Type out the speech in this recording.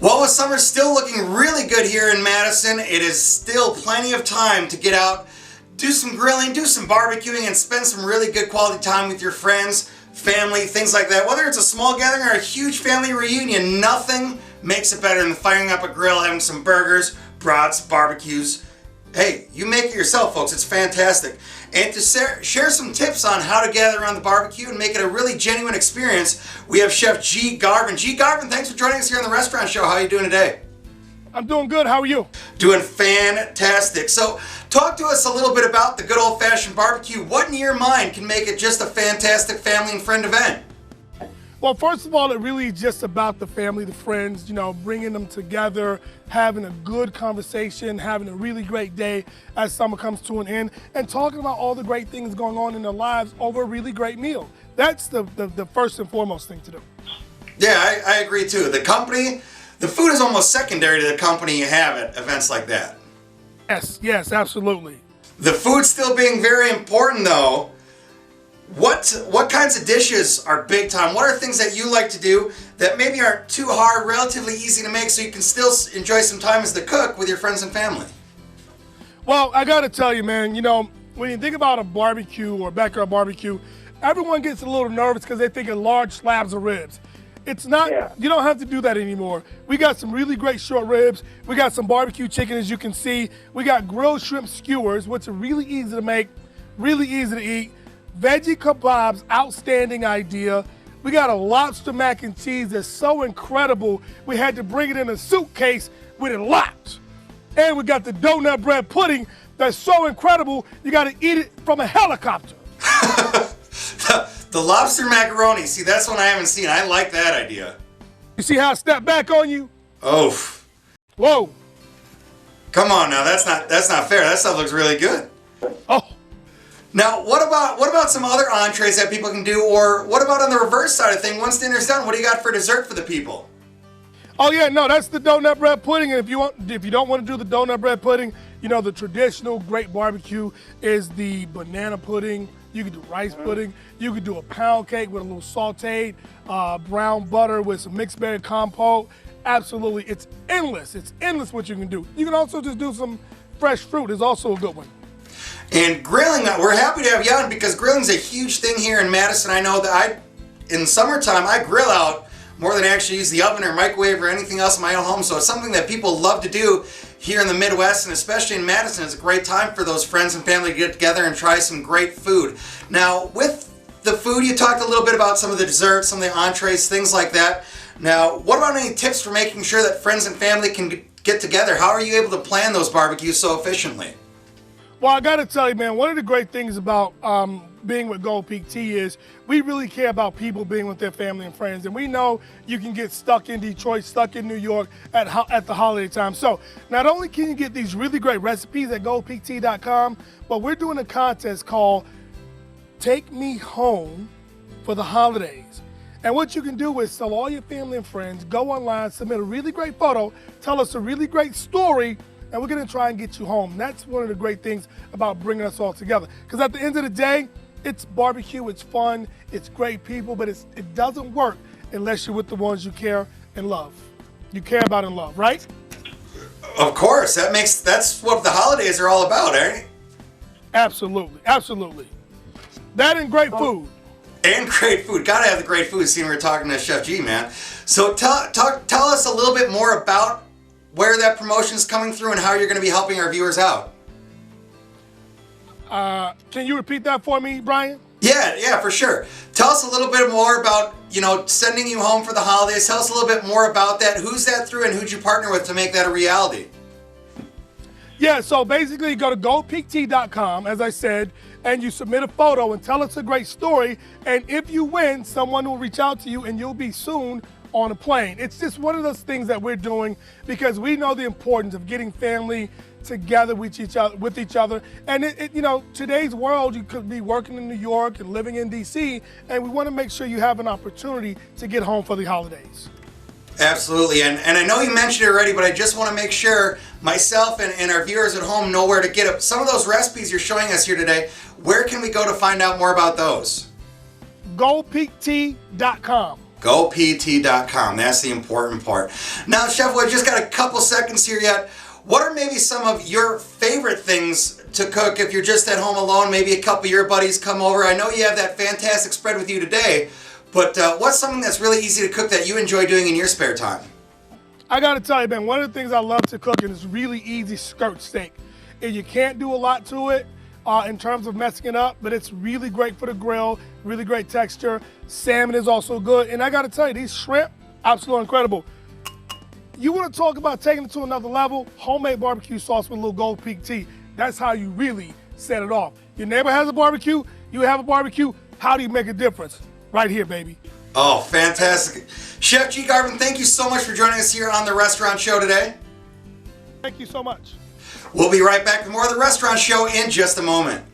Well, with summer still looking really good here in Madison, it is still plenty of time to get out, do some grilling, do some barbecuing, and spend some really good quality time with your friends, family, things like that. Whether it's a small gathering or a huge family reunion, nothing makes it better than firing up a grill, having some burgers, brats, barbecues. Hey, you make it yourself, folks. It's fantastic. And to share some tips on how to gather around the barbecue and make it a really genuine experience, we have Chef Garvin. Garvin, thanks for joining us here on the Restaurant Show. How are you doing today? I'm doing good. How are you? Doing fantastic. So, talk to us a little bit about the good old-fashioned barbecue. What in your mind can make it just a fantastic family and friend event? Well, first of all, it really is just about the family, the friends, bringing them together, having a good conversation, having a really great day as summer comes to an end, and talking about all the great things going on in their lives over a really great meal. That's the first and foremost thing to do. Yeah, I agree too. The food is almost secondary to the company you have at events like that. Yes, absolutely. The food still being very important though. What kinds of dishes are big time? What are things that you like to do that maybe aren't too hard, relatively easy to make, so you can still enjoy some time as the cook with your friends and family? Well, I gotta tell you, man, when you think about a barbecue or backyard barbecue, everyone gets a little nervous because they think of large slabs of ribs. It's not, You don't have to do that anymore. We got some really great short ribs. We got some barbecue chicken, as you can see. We got grilled shrimp skewers, which are really easy to make, really easy to eat. Veggie kebabs, outstanding idea. We got a lobster mac and cheese that's so incredible, we had to bring it in a suitcase with it locked. And we got the donut bread pudding that's so incredible, you gotta eat it from a helicopter. The lobster macaroni, see, that's one I haven't seen. I like that idea. You see how I step back on you? Oh. Whoa. Come on now, that's not fair. That stuff looks really good. Oh. Now, what about some other entrees that people can do, or what about on the reverse side of things? Once dinner's done, what do you got for dessert for the people? Oh yeah, no, that's the donut bread pudding. And if you don't want to do the donut bread pudding, the traditional great barbecue is the banana pudding. You could do rice pudding. You could do a pound cake with a little sauteed brown butter with some mixed berry compote. Absolutely, it's endless. It's endless what you can do. You can also just do some fresh fruit. Is also a good one. And grilling, we're happy to have you on because grilling's a huge thing here in Madison. I know that in summertime, I grill out more than I actually use the oven or microwave or anything else in my own home. So it's something that people love to do here in the Midwest, and especially in Madison. It's a great time for those friends and family to get together and try some great food. Now, with the food, you talked a little bit about some of the desserts, some of the entrees, things like that. Now, what about any tips for making sure that friends and family can get together? How are you able to plan those barbecues so efficiently? Well, I gotta tell you, man, one of the great things about being with Gold Peak Tea is we really care about people being with their family and friends. And we know you can get stuck in Detroit, stuck in New York at the holiday time. So not only can you get these really great recipes at goldpeaktea.com, but we're doing a contest called Take Me Home for the Holidays. And what you can do is tell all your family and friends, go online, submit a really great photo, tell us a really great story, and we're gonna try and get you home. That's one of the great things about bringing us all together. Because at the end of the day, it's barbecue, it's fun, it's great people, but it doesn't work unless you're with the ones you care and love. You care about and love, right? Of course, that's what the holidays are all about, eh? Absolutely, absolutely. That and great food. And great food. Gotta have the great food. See, we were talking to Chef G, man. So tell us a little bit more about where that promotion is coming through and how you're going to be helping our viewers out. Can you repeat that for me, Brian? Yeah, for sure. Tell us a little bit more about, sending you home for the holidays. Tell us a little bit more about that. Who's that through and who'd you partner with to make that a reality? Yeah, so basically go to goldpeaktea.com, as I said, and you submit a photo and tell us a great story. And if you win, someone will reach out to you and you'll be soon on a plane. It's just one of those things that we're doing because we know the importance of getting family together with each other. And today's world, you could be working in New York and living in DC, and we want to make sure you have an opportunity to get home for the holidays. Absolutely, and I know you mentioned it already, but I just want to make sure myself and our viewers at home know where to get it. Some of those recipes you're showing us here today, where can we go to find out more about those? goldpeaktea.com. GoPT.com. That's the important part. Now, Chef, we've just got a couple seconds here yet. What are maybe some of your favorite things to cook if you're just at home alone? Maybe a couple of your buddies come over. I know you have that fantastic spread with you today, but what's something that's really easy to cook that you enjoy doing in your spare time? I gotta tell you, man, one of the things I love to cook is really easy skirt steak. And you can't do a lot to it in terms of messing it up, but it's really great for the grill, really great texture. Salmon is also good. And I gotta tell you, these shrimp, absolutely incredible. You wanna talk about taking it to another level? Homemade barbecue sauce with a little Gold Peak tea. That's how you really set it off. Your neighbor has a barbecue, you have a barbecue, how do you make a difference? Right here, baby. Oh, fantastic. Chef G. Garvin, thank you so much for joining us here on The Restaurant Show today. Thank you so much. We'll be right back with more of The Restaurant Show in just a moment.